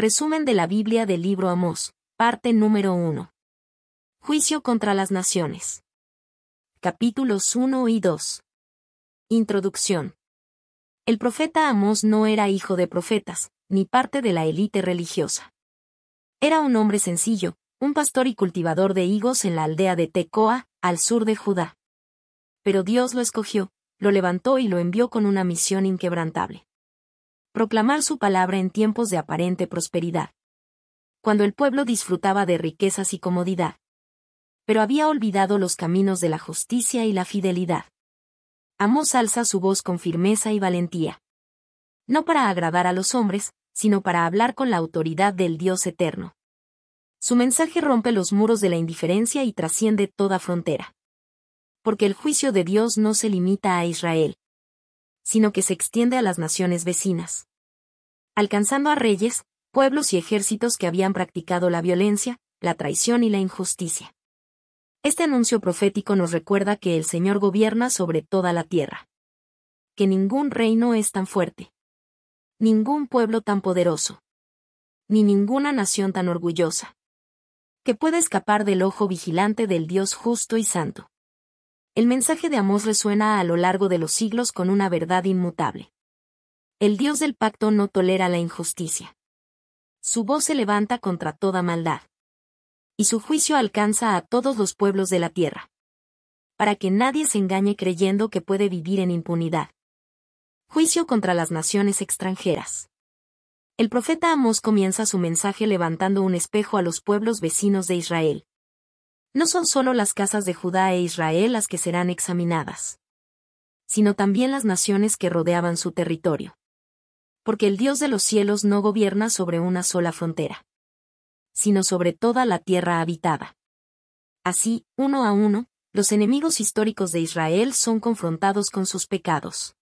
Resumen de la Biblia del libro Amós, parte número 1. Juicio contra las naciones. Capítulos 1 y 2. Introducción. El profeta Amós no era hijo de profetas, ni parte de la élite religiosa. Era un hombre sencillo, un pastor y cultivador de higos en la aldea de Tecoa, al sur de Judá. Pero Dios lo escogió, lo levantó y lo envió con una misión inquebrantable. Proclamar su palabra en tiempos de aparente prosperidad. Cuando el pueblo disfrutaba de riquezas y comodidad. Pero había olvidado los caminos de la justicia y la fidelidad. Amós alza su voz con firmeza y valentía. No para agradar a los hombres, sino para hablar con la autoridad del Dios eterno. Su mensaje rompe los muros de la indiferencia y trasciende toda frontera. Porque el juicio de Dios no se limita a Israel, sino que se extiende a las naciones vecinas. Alcanzando a reyes, pueblos y ejércitos que habían practicado la violencia, la traición y la injusticia. Este anuncio profético nos recuerda que el Señor gobierna sobre toda la tierra. Que ningún reino es tan fuerte. Ningún pueblo tan poderoso. Ni ninguna nación tan orgullosa. Que puede escapar del ojo vigilante del Dios justo y santo. El mensaje de Amós resuena a lo largo de los siglos con una verdad inmutable. El Dios del pacto no tolera la injusticia. Su voz se levanta contra toda maldad. Y su juicio alcanza a todos los pueblos de la tierra. Para que nadie se engañe creyendo que puede vivir en impunidad. Juicio contra las naciones extranjeras. El profeta Amós comienza su mensaje levantando un espejo a los pueblos vecinos de Israel. No son solo las casas de Judá e Israel las que serán examinadas, sino también las naciones que rodeaban su territorio. Porque el Dios de los cielos no gobierna sobre una sola frontera, sino sobre toda la tierra habitada. Así, uno a uno, los enemigos históricos de Israel son confrontados con sus pecados.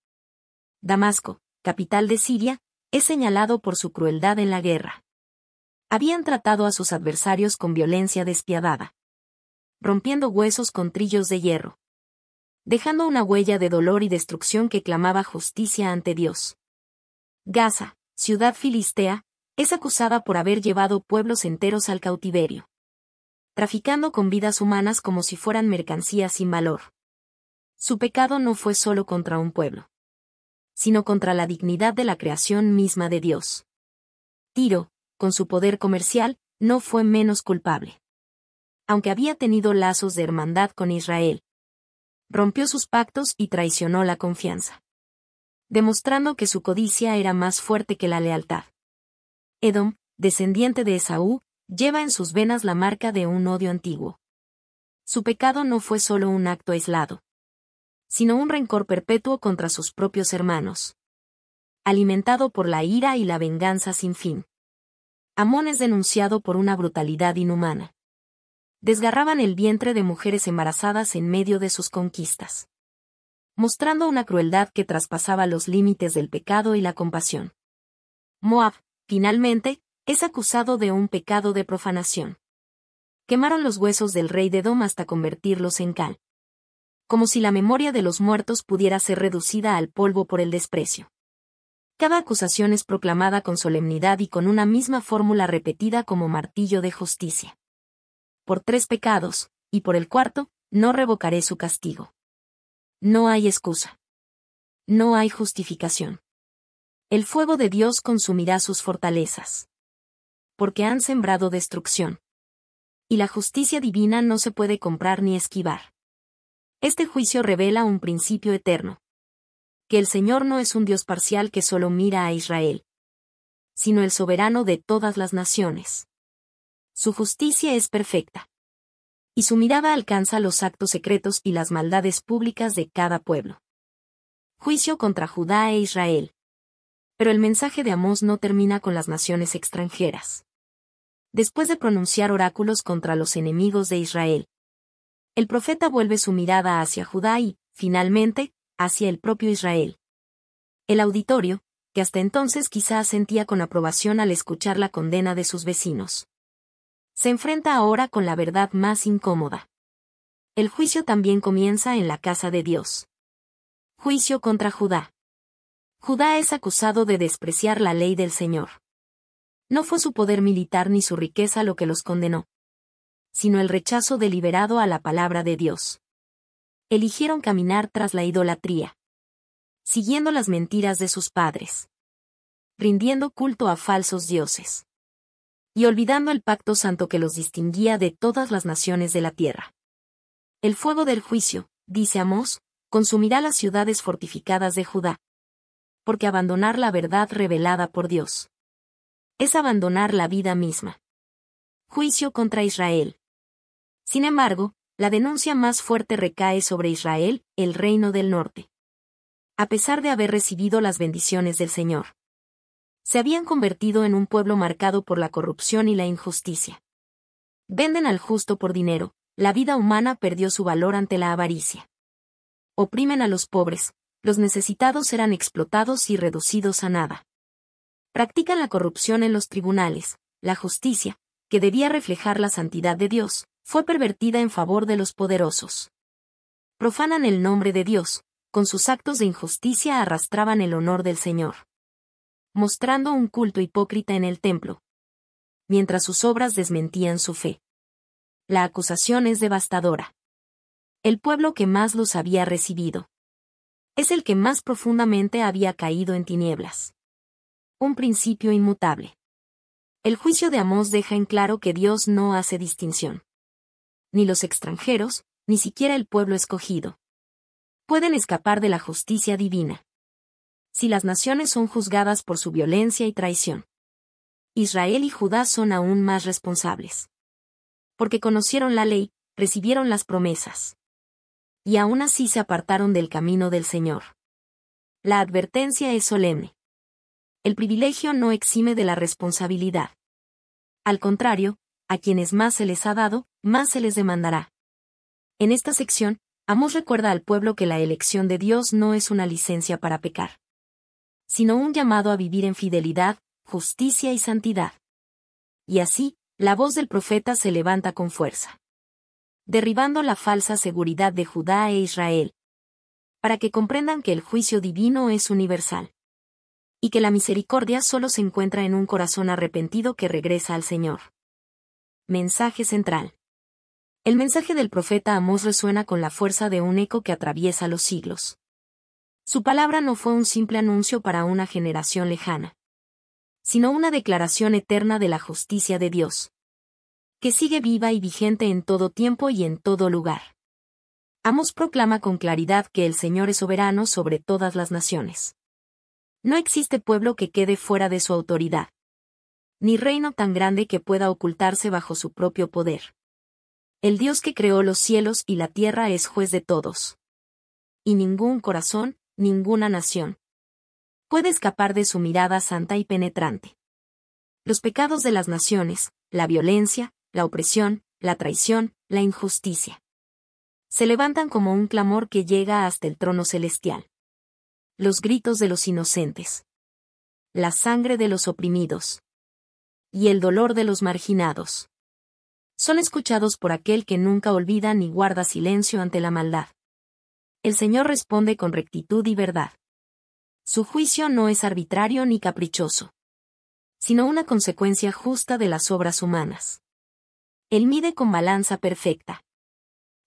Damasco, capital de Siria, es señalado por su crueldad en la guerra. Habían tratado a sus adversarios con violencia despiadada, rompiendo huesos con trillos de hierro, dejando una huella de dolor y destrucción que clamaba justicia ante Dios. Gaza, ciudad filistea, es acusada por haber llevado pueblos enteros al cautiverio, traficando con vidas humanas como si fueran mercancías sin valor. Su pecado no fue solo contra un pueblo, sino contra la dignidad de la creación misma de Dios. Tiro, con su poder comercial, no fue menos culpable. Aunque había tenido lazos de hermandad con Israel, rompió sus pactos y traicionó la confianza, demostrando que su codicia era más fuerte que la lealtad. Edom, descendiente de Esaú, lleva en sus venas la marca de un odio antiguo. Su pecado no fue solo un acto aislado, sino un rencor perpetuo contra sus propios hermanos, alimentado por la ira y la venganza sin fin. Amón es denunciado por una brutalidad inhumana. Desgarraban el vientre de mujeres embarazadas en medio de sus conquistas, mostrando una crueldad que traspasaba los límites del pecado y la compasión. Moab, finalmente, es acusado de un pecado de profanación. Quemaron los huesos del rey de Edom hasta convertirlos en cal. Como si la memoria de los muertos pudiera ser reducida al polvo por el desprecio. Cada acusación es proclamada con solemnidad y con una misma fórmula repetida como martillo de justicia. Por 3 pecados, y por el 4, no revocaré su castigo. No hay excusa. No hay justificación. El fuego de Dios consumirá sus fortalezas. Porque han sembrado destrucción. Y la justicia divina no se puede comprar ni esquivar. Este juicio revela un principio eterno. Que el Señor no es un Dios parcial que solo mira a Israel, sino el soberano de todas las naciones. Su justicia es perfecta. Y su mirada alcanza los actos secretos y las maldades públicas de cada pueblo. Juicio contra Judá e Israel. Pero el mensaje de Amós no termina con las naciones extranjeras. Después de pronunciar oráculos contra los enemigos de Israel, el profeta vuelve su mirada hacia Judá y, finalmente, hacia el propio Israel. El auditorio, que hasta entonces quizá asentía con aprobación al escuchar la condena de sus vecinos, se enfrenta ahora con la verdad más incómoda. El juicio también comienza en la casa de Dios. Juicio contra Judá. Judá es acusado de despreciar la ley del Señor. No fue su poder militar ni su riqueza lo que los condenó, sino el rechazo deliberado a la palabra de Dios. Eligieron caminar tras la idolatría, siguiendo las mentiras de sus padres, rindiendo culto a falsos dioses, y olvidando el pacto santo que los distinguía de todas las naciones de la tierra. El fuego del juicio, dice Amós, consumirá las ciudades fortificadas de Judá. Porque abandonar la verdad revelada por Dios es abandonar la vida misma. Juicio contra Israel. Sin embargo, la denuncia más fuerte recae sobre Israel, el reino del norte. A pesar de haber recibido las bendiciones del Señor, se habían convertido en un pueblo marcado por la corrupción y la injusticia. Venden al justo por dinero, la vida humana perdió su valor ante la avaricia. Oprimen a los pobres, los necesitados eran explotados y reducidos a nada. Practican la corrupción en los tribunales, la justicia, que debía reflejar la santidad de Dios, fue pervertida en favor de los poderosos. Profanan el nombre de Dios, con sus actos de injusticia arrastraban el honor del Señor, mostrando un culto hipócrita en el templo, mientras sus obras desmentían su fe. La acusación es devastadora. El pueblo que más los había recibido es el que más profundamente había caído en tinieblas. Un principio inmutable. El juicio de Amós deja en claro que Dios no hace distinción. Ni los extranjeros, ni siquiera el pueblo escogido, pueden escapar de la justicia divina. Si las naciones son juzgadas por su violencia y traición, Israel y Judá son aún más responsables. Porque conocieron la ley, recibieron las promesas, y aún así se apartaron del camino del Señor. La advertencia es solemne. El privilegio no exime de la responsabilidad. Al contrario, a quienes más se les ha dado, más se les demandará. En esta sección, Amós recuerda al pueblo que la elección de Dios no es una licencia para pecar, sino un llamado a vivir en fidelidad, justicia y santidad. Y así, la voz del profeta se levanta con fuerza, derribando la falsa seguridad de Judá e Israel, para que comprendan que el juicio divino es universal, y que la misericordia solo se encuentra en un corazón arrepentido que regresa al Señor. Mensaje central. El mensaje del profeta Amós resuena con la fuerza de un eco que atraviesa los siglos. Su palabra no fue un simple anuncio para una generación lejana, sino una declaración eterna de la justicia de Dios, que sigue viva y vigente en todo tiempo y en todo lugar. Amós proclama con claridad que el Señor es soberano sobre todas las naciones. No existe pueblo que quede fuera de su autoridad, ni reino tan grande que pueda ocultarse bajo su propio poder. El Dios que creó los cielos y la tierra es juez de todos. Y ningún corazón, ninguna nación, puede escapar de su mirada santa y penetrante. Los pecados de las naciones, la violencia, la opresión, la traición, la injusticia, se levantan como un clamor que llega hasta el trono celestial. Los gritos de los inocentes, la sangre de los oprimidos y el dolor de los marginados son escuchados por aquel que nunca olvida ni guarda silencio ante la maldad. El Señor responde con rectitud y verdad. Su juicio no es arbitrario ni caprichoso, sino una consecuencia justa de las obras humanas. Él mide con balanza perfecta,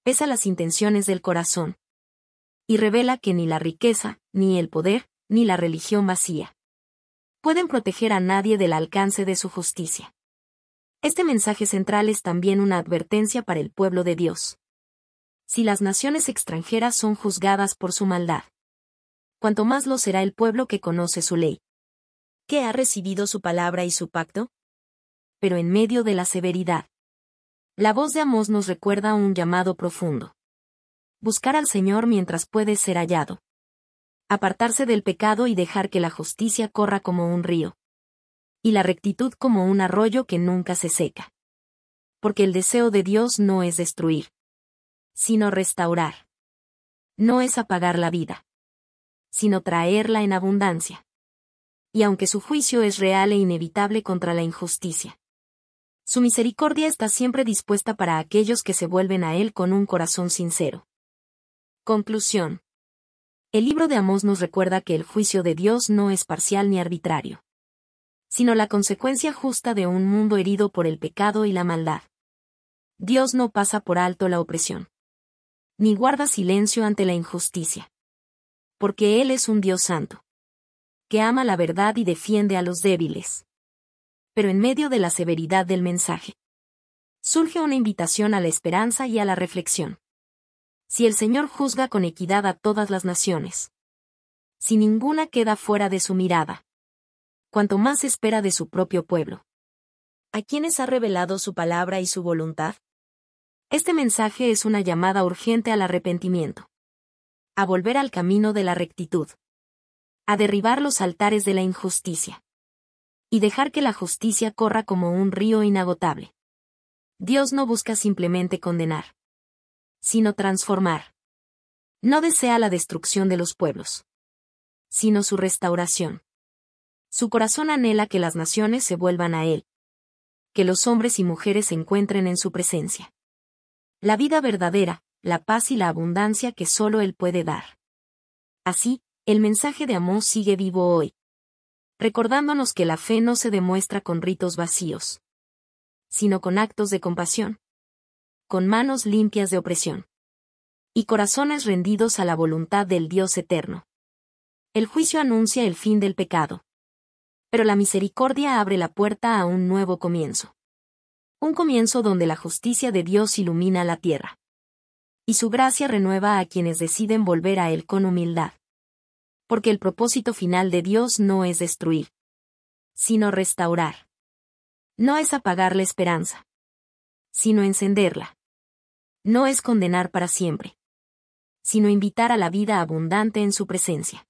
pesa las intenciones del corazón, y revela que ni la riqueza, ni el poder, ni la religión vacía pueden proteger a nadie del alcance de su justicia. Este mensaje central es también una advertencia para el pueblo de Dios. Si las naciones extranjeras son juzgadas por su maldad, cuanto más lo será el pueblo que conoce su ley, que ha recibido su palabra y su pacto. Pero en medio de la severidad, la voz de Amós nos recuerda un llamado profundo. Buscar al Señor mientras puede ser hallado. Apartarse del pecado y dejar que la justicia corra como un río, y la rectitud como un arroyo que nunca se seca. Porque el deseo de Dios no es destruir, sino restaurar. No es apagar la vida, sino traerla en abundancia. Y aunque su juicio es real e inevitable contra la injusticia, su misericordia está siempre dispuesta para aquellos que se vuelven a Él con un corazón sincero. Conclusión. El libro de Amós nos recuerda que el juicio de Dios no es parcial ni arbitrario. sino la consecuencia justa de un mundo herido por el pecado y la maldad. Dios no pasa por alto la opresión, ni guarda silencio ante la injusticia. Porque Él es un Dios santo, que ama la verdad y defiende a los débiles. Pero en medio de la severidad del mensaje, surge una invitación a la esperanza y a la reflexión. Si el Señor juzga con equidad a todas las naciones, si ninguna queda fuera de su mirada, cuanto más espera de su propio pueblo, ¿a quienes ha revelado su palabra y su voluntad? Este mensaje es una llamada urgente al arrepentimiento, a volver al camino de la rectitud, a derribar los altares de la injusticia, y dejar que la justicia corra como un río inagotable. Dios no busca simplemente condenar, sino transformar. No desea la destrucción de los pueblos, sino su restauración. Su corazón anhela que las naciones se vuelvan a Él, que los hombres y mujeres se encuentren en su presencia. La vida verdadera, la paz y la abundancia que solo Él puede dar. Así, el mensaje de Amós sigue vivo hoy, recordándonos que la fe no se demuestra con ritos vacíos, sino con actos de compasión, con manos limpias de opresión, y corazones rendidos a la voluntad del Dios eterno. El juicio anuncia el fin del pecado, pero la misericordia abre la puerta a un nuevo comienzo. Un comienzo donde la justicia de Dios ilumina la tierra, y su gracia renueva a quienes deciden volver a Él con humildad. Porque el propósito final de Dios no es destruir, sino restaurar. No es apagar la esperanza, sino encenderla. No es condenar para siempre, sino invitar a la vida abundante en su presencia.